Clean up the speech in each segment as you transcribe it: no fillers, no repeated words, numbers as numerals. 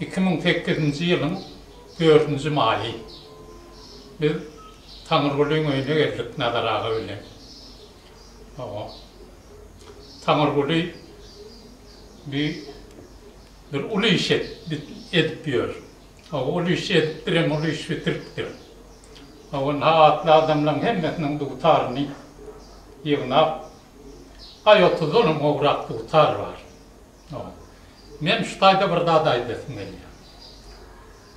2008 yılın 4. Mayı. Biz Tanrıgül'ün önüne geldik Nadar Ağa ile. Tanrıgül'ü bir ulu iş edip diyor. Ulu iş ediptirem, ulu iş bitiriptir. Atlı adamların hemmetinin tutarını yığınap ay 30 onun uğrak tutar var. Men şutayda bir daday desin ya.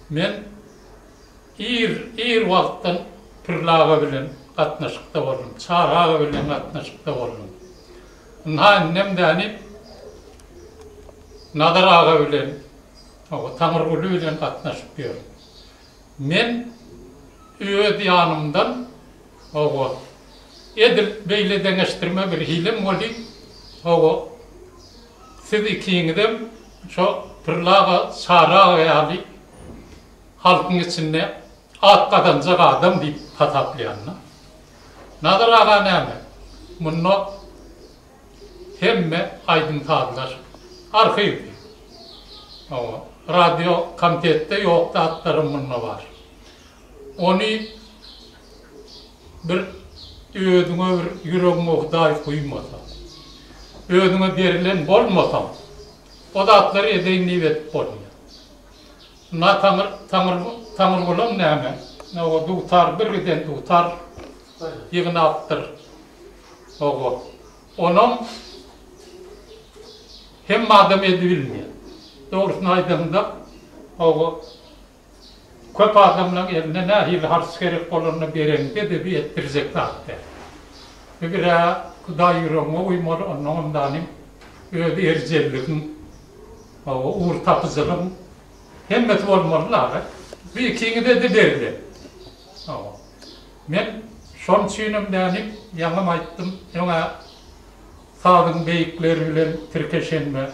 Men ir vaktin pırlağı bilen katnaşıkta oldum, çarağı bilen katnaşıkta oldum. Annem de hani Nadar Ağa bilen, Tanrıgül'ü bilen katnaşıp diyor. Men öğüt yanımdan edil beyle deneştirme bir hilim oldu. Siz ikiyinizden şu pırlağı çarağı yani halkın içinde at kadanacak adam deyip pataplayanına. Nadar Ağa neyme? Bunu hemme aydın tadılar. Arkaydı. Radyo komitette yoktu atlarım bununla var. Onu bir ödüne bir yüreğine oğday koymasa, ödüne verilen bolmasam, o da atları edeğin nivet bolmuyor. Tanrıgül'ün neyme? O tutar, bir giden tutar, yığına attır. Onun hem adam edilmiyor. Doğrusunu aydınında köp adamların eline nahil hars gerek olurunu berende de bir ettirecek zaten. Bir kuday yüreğine uymalı ondanım öyle ercelliğin, uğur tapıcılığın hemmet olmalılar. Bir ikini de derdi. Ben son çiğnimdenim, yanım ayttım, yana sağdın beyikleri bilen tirkeşenme,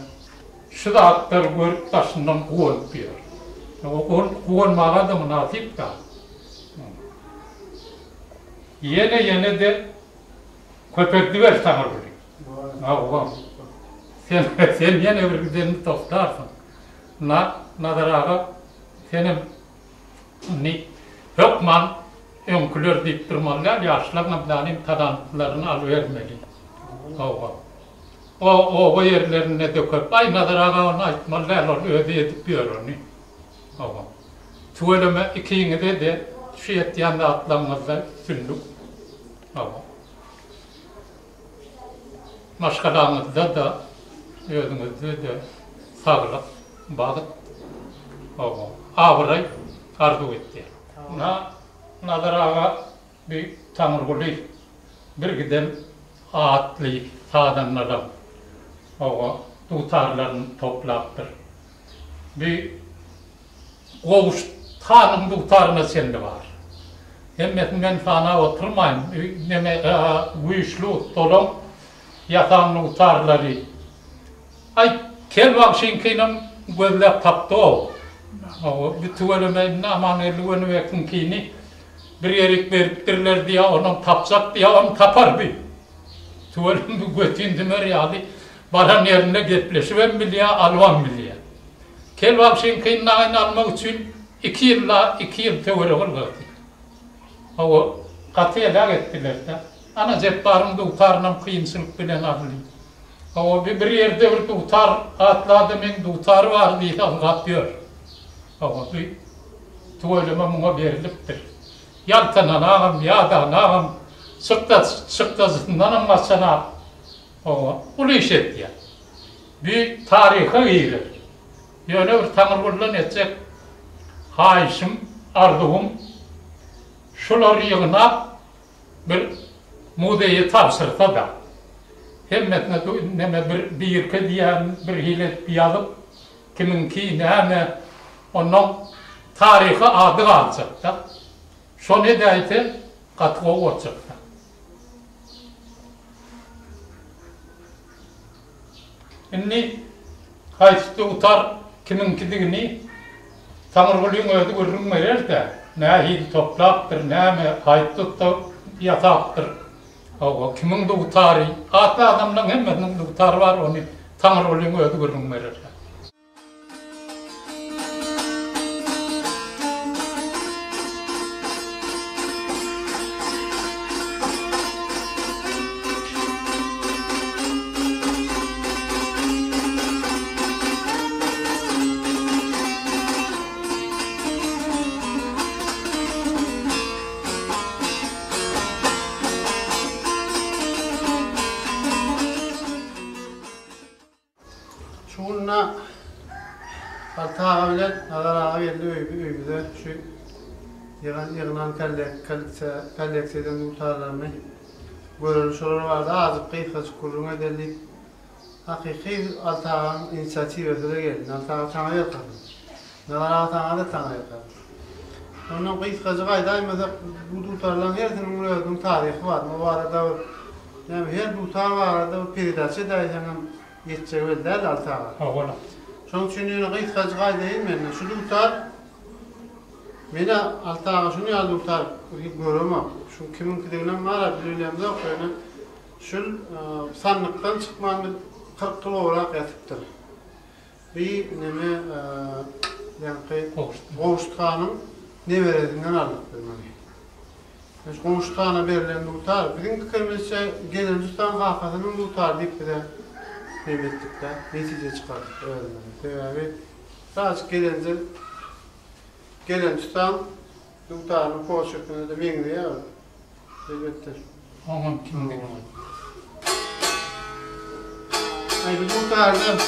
şu da aktar görüp taşından kuğunup diyor. Kuğunmağa da münasip da. Yine de köpekli ver Tanrıgül'ü. Sen yine bir güzelini toplarsın. Nadar Ağa senin hükman önkülür deyip durmalılar, yaşlarına benim tadantılarını alıvermeli. O yerlerine döküp, ay Nadar Ağa onu aytmalılar, öde edip diyor onu. Tuvalime ikiyini de şu etiyanda atlanmazlar, sündük. Maşkalarınızda da, ödünüzde de sağlık, bağıt, ağırayı arzu etti. Nadar Ağa bir Tanrıgül'ü bir giden atlı sağdan adam tutarlarını toplaktır. Bir koğuş tanım tutarına sende var. Hem ben sana oturmayın, güçlü dolum yatan tutarları. Ay kel vakşinkinin gözler taptı o. Bir tuvalime aman elüveni vekin kini bir yerik veriptirler diye onun tapsak diye onu tapar bir. Tuvalim bir götündümer yani baran yerine gepleşiven bilye, alvan bilye. Kel vakşinkinin aynı almak için 2 yıl teveri oldu. O katıya ettiler de. Ana cepparım da utarnam kıyımsılık bilen alıyım. Bir yerde bir tutar atladı men tutar var diye anlatıyor. Tuvalime buna veriliptir. Yaltanan ağam, yadan ağam, sıkta zıtından masana. Ulu iş etti ya. Bir tarihe girer. Yani bir Tanrıgül'ün edecek haişim, arzuğum, şuları yığına bir mudeyi tavsırsa da hemmetine bir yırkı diyen bir hilet bir alıp kiminki neyme onun tarihi adı alacak da son edayeti katkı olacak da. Şimdi hayıstı utar kiminki digini Tanrıgül'ün ödü görürüm verir de ne hil toplaktır, ne hayıstı da yataktır. Kimin de utarı, atlı adamların hemmetinin de utarı var onu Tanrıgül'ün ödü görürüm verir. Şuna altağa bilen agarağa geldi öybüde şu yığınan kallekseden muhtarlarını görünüşleri vardı. Azıp kıyıkası kurun edelik. Hakiki altağın inisiyativesi de geldi. Altağa tana yakaladı. Agarağa tana da tana yakaladı. Onun kıyıkası kaydaymadı. Bu tutarların hepsinin müraadının tarihi var. O arada yani her tutar var arada peridaçı da yetecek verdiler altağa. Oğlum. Şunun için yine kıyıkası kaydayım ben. Şu tutar mene altağa şunu ya tutar göremem. Şu kimin kidiğinden var bilirlemde yok yani. Şu sandıktan çıkmanı 40 kilo olarak yatıptır. Bir neme yani Qoğuştağanın ne verediğinden aldık yani. Qoğuştağana verilen tutar. Bizim fikrimizce gelen tutan kakasının tutar deyip bir de ettik de netice çıkardık öğrenmedik. Birazcık gelen tutan tutarını poşetine de bilmiyor ya. Elbette. Onun kim bilir? Ay bu tutarda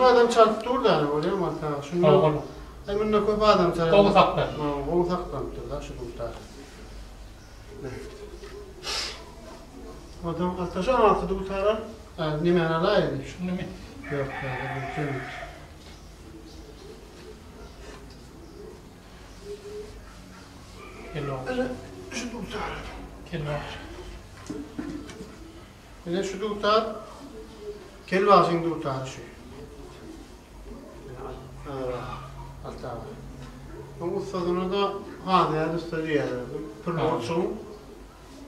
adam çarpıp durdu yani oraya ama ta şundan. Oğlum. Ay bununla koyup adam çarpıp. Kolu saklar. Kolu saklanıptır da şu tutar. Adam ataşan altı tutaran. Nimen alaydı. Şunu mu? Yok ya bu kim? Gel oğlum. Öyle şu tutar. Gel oğlum. Yine şu tutar. Kelvasın tutar şu. Altta. Bu ustadını da haneye üstü diyelim.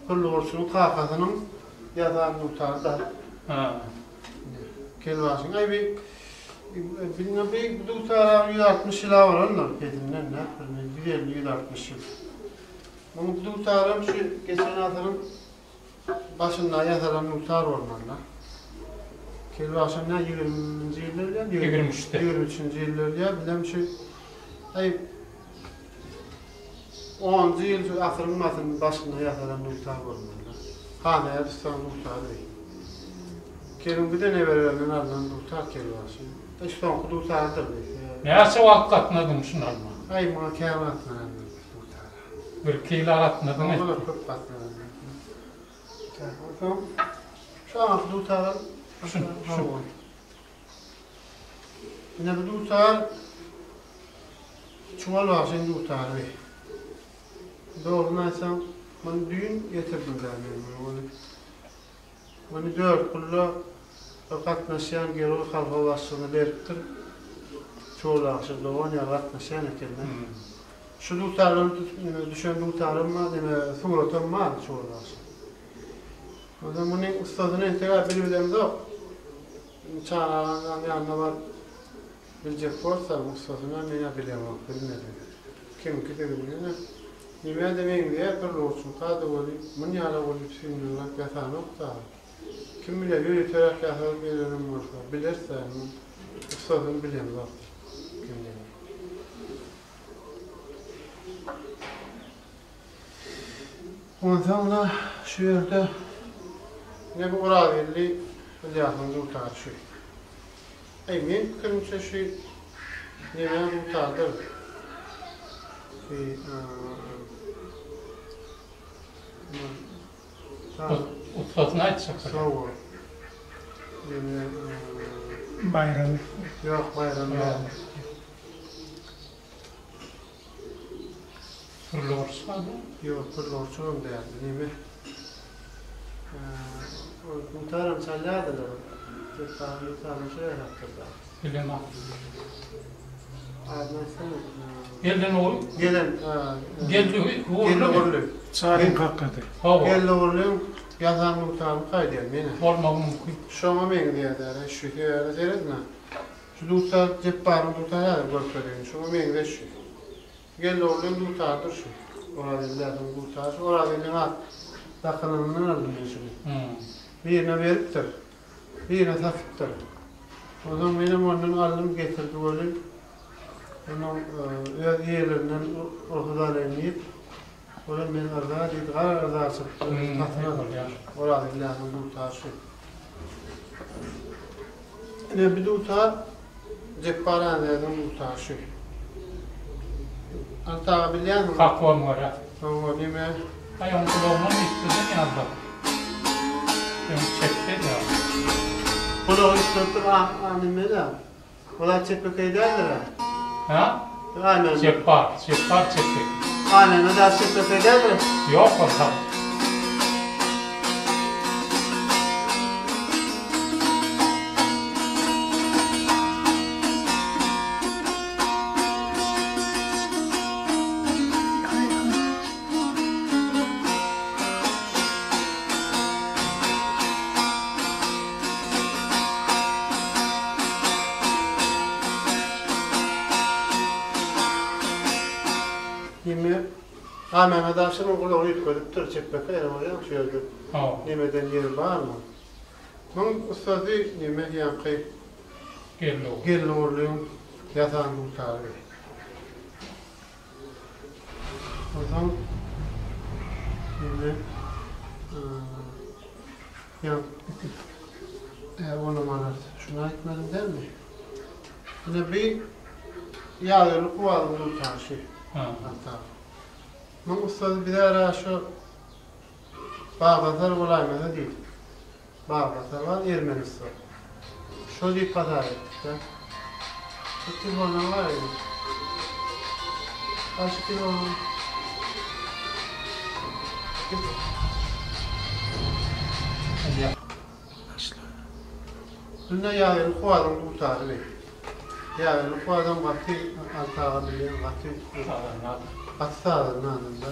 Pırlorçunun kakasının yatağını tutar da. Kelvasın. Ay bir tutar 160 yıl var onlar. Kedimden ne? 150-160 yıl. Bu tutarım şu geçen atının başında yataran tutar ormanla. Kelvasın ne 20. yıllar ya? 23'te. 23. yıllar ya. Bilmem şu ay 10. yıl ahırın matının başında yataran tutar ormanla. Haneye tutan tutar değil. Kerim bir de ne verirlerden ardından tutar kelvasın. İşte o tutardır. Neyse vakit atmadın şunu alma. Ay mahkeme atmadan tutar. Bir kilo atmadın mı? Olur çok atmadan. Tamam. Şu an tutar. Şu. Yine bu tutar. Çuval var şimdi tutar. Doğru neyse. Ben düğün getirdiler benim. Beni 4 kullu katnaşyan geri halka vasfını veriptir. Çoğu akşam doğan ya katnaşyan ekerler. Şu tutarın düşen tutarın var deme suratın var çoğu akşam. O zaman bunun ustadını intikal bilmediğimiz o. Çağıranın yanına var. Bilecek olsa ustadına ne bilemem, bilmedim. Kim ki de bilmiyor. Nime demeyim diye bir olsun. Kadı olayım. Bunu yala olayım sinirler yatan nokta. Kim bilir yürüterek yatan bir önüm varsa. Bilirse ustadını bilemez artık. Kim bilir. Ondan sonra şu yerde ne bu Uravelli Liyahtın tutar şu. Emin kırmızı şu neme tutardır. Ustadına açacak. Sağ ol. Bayramı. Yok bayram yok. Fırlıyorsa da. Yok fırlorçunun değerli neme. Muhtarım salladılar. Muhtarım şöyle yaptırdı. Bilemem. Gelin oğul. Gelin Geldi uğurlu. Çağırın kakkadı. Hava. Gelin uğurlu. Yatan muhtarı kaydıyam meni. Olmak mümkün. Şoma men diýerler, şu ýerde seredna. Şu muhtar jepbaryn muhtarlar görkezýän, şoma men de şu. Gel oğlum muhtardır şu. Oradyllardan muhtar, oradyllar at. Dakınından aldım şu. Birine beripdir. Birine satypdyr. O zaman benim ondan aldım getirdi oğlum. Onun öz ýerlerinden orhudalaryny oğlum men arda diýdi, arda çypdy. Oradyllardan muhtar şu. Ne bir muhtar jepbaranyň muhtar şu. Antağa bilýän mi? Kakvam var ya. O nime? Ayağın kulağından istedin yazdı. Ben çekti ya. Bunu istedim anime de. Ola çekmek ederler. Ha? Aynen. Cepar çekti. Aynen, o da çekmek ederler. Yok ortam. Nime? Hemen adamsın okula yutkodup dur çekmek ederler. Şöyle. Nimeden yeri var mı? Bunun ustadı nime yankı gelin oğlum yatan muhtarı. O zaman nime onu manat. Şuna etmedim der mi? Yine bir yağları kuvalım muhtarı şey. Bunun ustadı bir ara şu Bağdatar olaymadı değil. Bağdatar var, Ermenistan. Şu deyip pazar ettik de. Şu telefonlar var ya. Kaç telefon? Bundan yağını kovalım muhtarı bey. Yağını kovalım katı altağa bilen katı sağladın anında.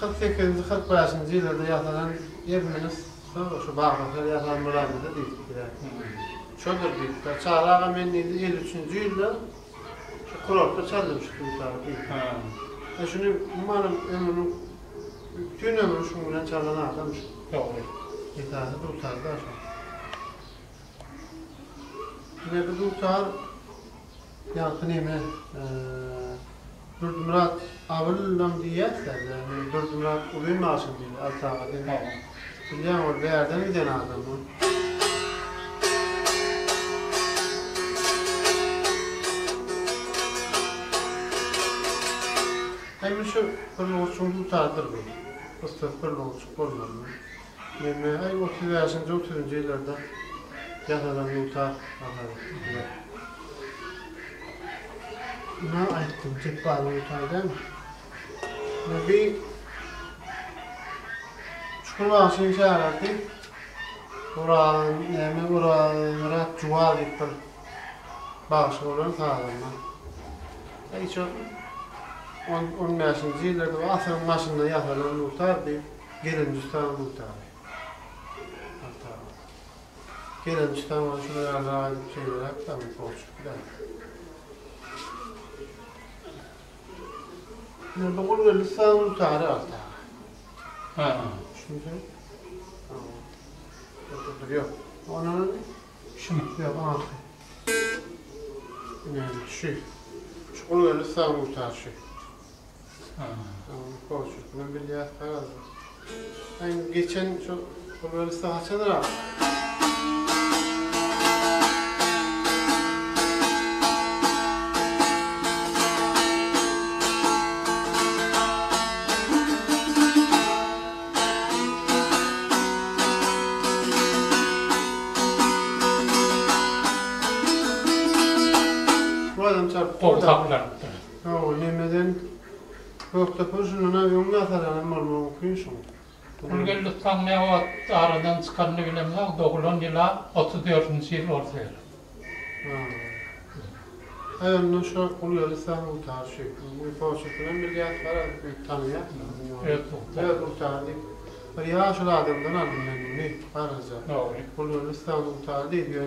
48-45 yıllarda yaşanan Ermenistan şu Bağdat'ta yaşanan olaylarda değil. Şodur değil. Çağlağa men 53. yılda şu Kurort'ta çaldım şu muhtarı değil. Şunu umarım ömrünün bütün ömrü şundan çalana adam şu. Doğru. İtaatı muhtarda şu. Yine bir muhtar yankı neyme Durdumrat avıllam diyetler yani Durdumrat uyum maaşın değil altağa değil. Bilyen o değerden giden adamı. Hem şu pırloğuçun muhtardır bu. Usta pırloğuçun olmalı. Yani ay 30 yaşında 30. yıllarda yaşanan muhtar bakarım. Ne ayıttım, cepbarı muhtar değil mi? Bir çukurbaşını çağırdı. Oraya cuval deyip bir bağışı olan sağlamlar. Hiç o 15. yıllarda asrın başında yaşanan muhtar deyip Gelincik'ten muhtarı. Gelincik'ten var şuraya rağayip şeyler hep tamam koşuk gider. Ne bakul ve lisan muhtarı alta. Şimdi yok. Onun şimdi yok altı. Yani şu kul ve lisan muhtarı şu. Koşuk. Ben bir yaz karar. Yani geçen şu kul ve lisan açılır abi. Korkaklardır. O nemeden yokta pozisyonuna yolunu atarlar ama mümkün. Bulgaristan ne o aradan çıkanını bilemiyorum. 90 yıla 34. yıl ortaya. Ayağının şu Bulgaristan muhtarı. Bu pozisyonun bir yer var tanıyan. Evet, evet muhtarı. Bir yaşlı adamdan aldım ben bunu. Barıza. Doğru. Kulluğun İstanbul tarihi değil diyor.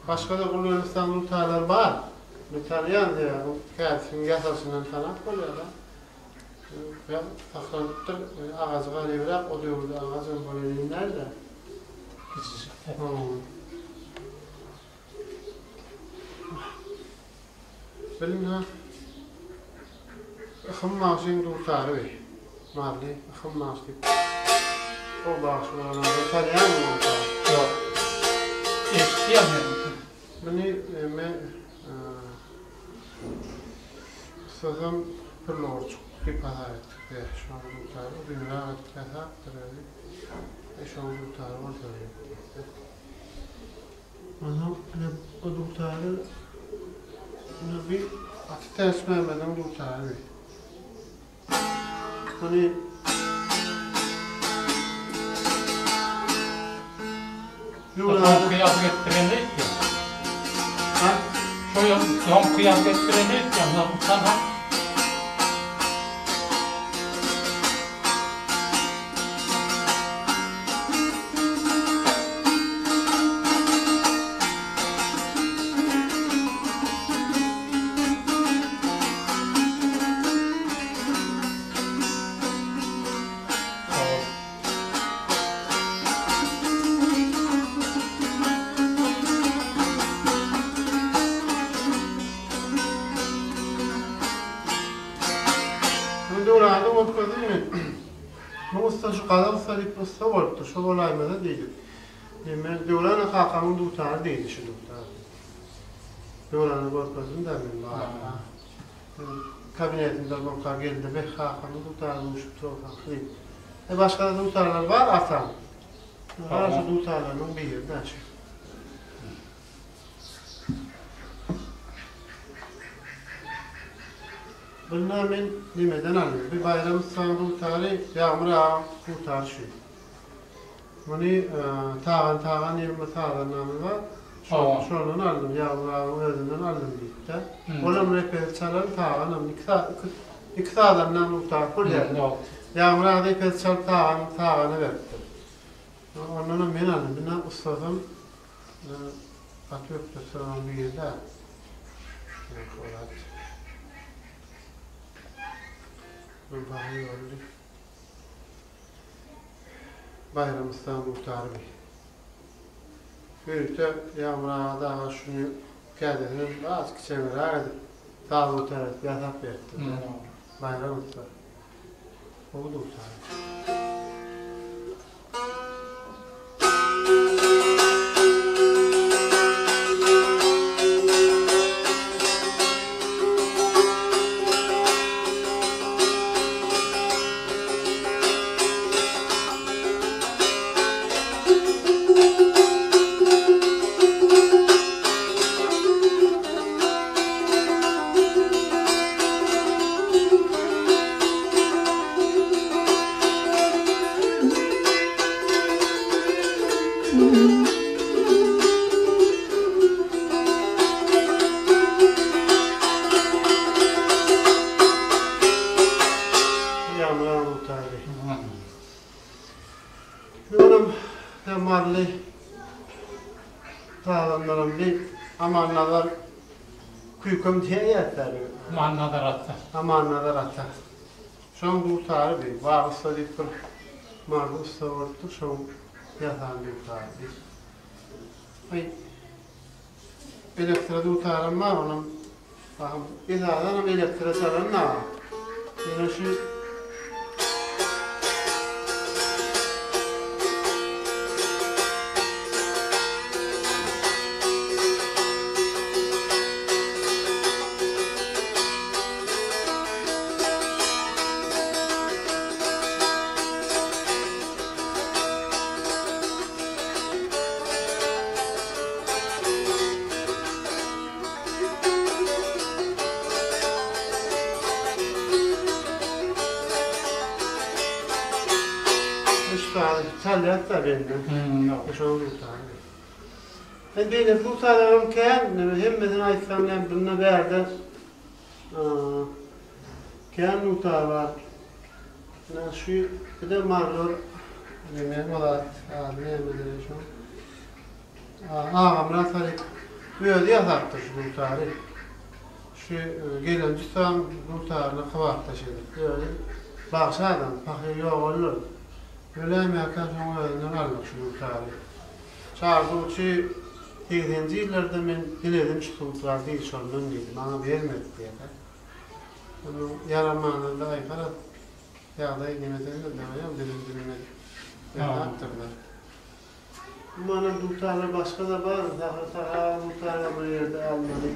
Başka da kulluğun İstanbul tarihiler var. Bir tanıyan diye bu kağıtın yasasından tanık oluyor da. Ben saklanıptır, ağzı var evrak, o diyor burada ağzın böyle nerede? Küçücük. Benim ha, ıxım maaşın durtarı bey. Mahalli, ıxım maaşı deyip. O bağışlarına durtarıyan mı durtarı? Yok. Eşkiyamıyorum. Beni, ben, sözüm pırloğurçuk bir para ettik diye şu an durtarı. O gün rahat yasaktır öyle. Şu an durtarı var söyleyeyim. Anam, o durtarı bir atı ters vermeden durtarı bey. Hani Son kıyafetlerini ki. ha? Son kıyafetlerini ki. Sana Şimdi orada oturdu değil mi? Bu usta şu kadar usta deyip usta oldu. Şu olaymadı değil. Yani devranın hakamın durtarı değildi şu durtarı. Devranın korkmasını da ben bana. Kabinetinde mutlaka geldi. Ben hakamın durtarı oluşup değil. Başka da durtarlar var atan. Her şu durtarlarının bir yerinde açıyor. Bunlar ben nimeden alıyorum. Bir bayram İstanbul tarihi yağmur ağa kurtar şu. Bunu tağan 20 tağan namı var. Şuradan aldım, yağmur ağın özünden aldım deyip de. Olam repet çalan tağanım, iki tağdan namı kurtar kur yerdim. Yağmur ağa repet çal tağanı verdim. Ondan ben aldım. Bina ustadım atıyordu sonra bir yerde. Ben bakıyorum. Bayram İstanbul tarihi. Birlikte yağmur ağda şunu kendinin bazı kişileri aradı. Dağlı taraf yatak verdi. Bayram İstanbul. Oldu tarihi. Mahalli dağlanlarım bir amanlar kuyukum diye yeter. Mannalar attı. Amanlar atar. Şu an bu tarihi var usta deyip mahalli usta oldu. Şu an yatan bir tarihi. Ay, elektrikli utarım var onun. Bakın bir tane elektrikli çalan ne var? Yine şu Çalıyat da benden. Yok. Şu an bu tane. Ben değil bu tane hemmetin ayıklarından birine verdi. Kendi utağı var. Şu bir de marlor Bilmem ola ne emredir şu. Ağam Ratarip böyle yasaktır şu muhtarı. Şu gelen cüstan muhtarını kıvart taşıdık. Böyle baksa adam, bakıyor yok olur. Böyle emekken sonra öğrenden aldık şu muhtarı. Çağırdım ki 7. yıllarda ben diledim şu muhtar değil sorunun dedim. Bana vermedi diye. Onun yaramanında aykara yağda yemeden de demeyem dedim dinledim. Ben yaptırlar. Bana muhtarlar başka da var. Daha muhtarlar bu yerde almadı.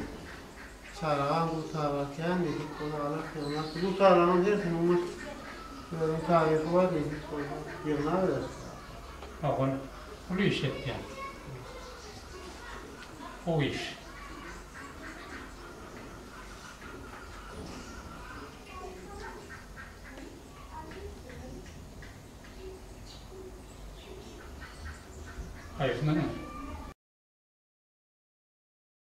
Çağıran muhtarlar kendiydik. Onu alırken. Muhtarların derken umut böyle tarifi var dedik. Yıllar verir. Bakın, bu iş et yani. O iş. Hayır, ne?